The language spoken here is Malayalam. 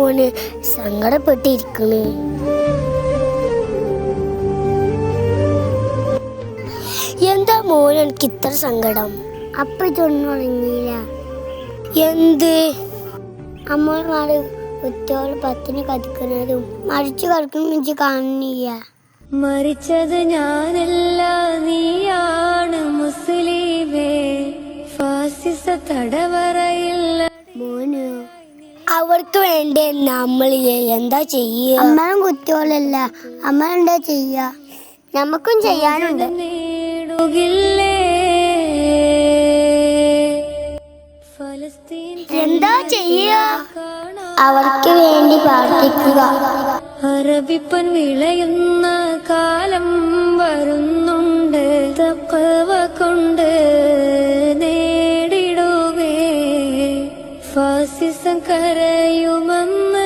മോന് സങ്കടപ്പെട്ടിരിക്കണ്? എന്താ മോന് എനിക്ക് ഇത്ര സങ്കടം? അപ്പ ഇതൊന്നും ഉറങ്ങിയില്ല. എന്ത്? അമ്മമാര് കുട്ടിയോട് പത്തിന് കത്തിക്കുന്നതും മരിച്ചു കിടക്കുന്ന കാണുന്നില്ല. മരിച്ചത് ഞാനല്ല, നീയാണ് മുസ്ലിമേ, ഫാസിസ തടവറയില്ല. മോനു, അവർക്ക് വേണ്ടി നമ്മൾ എന്താ ചെയ്യുക? അമ്മയും കുട്ടിയോളല്ല, അമ്മ എന്താ ചെയ്യാ? നമുക്കും ചെയ്യാനുണ്ട്. നേടുകില്ലേ ഫലസ്തീൻ? എന്താ ചെയ്യുക? അവർക്ക് വേണ്ടി പ്രാർത്ഥിക്കുക. അറബിപ്പൻ വിളയുന്ന കാലം വരുന്നുണ്ട്, തഖ്വ കൊണ്ട് നേടിടുകേ ഫാസിസം കരയുമെന്ന്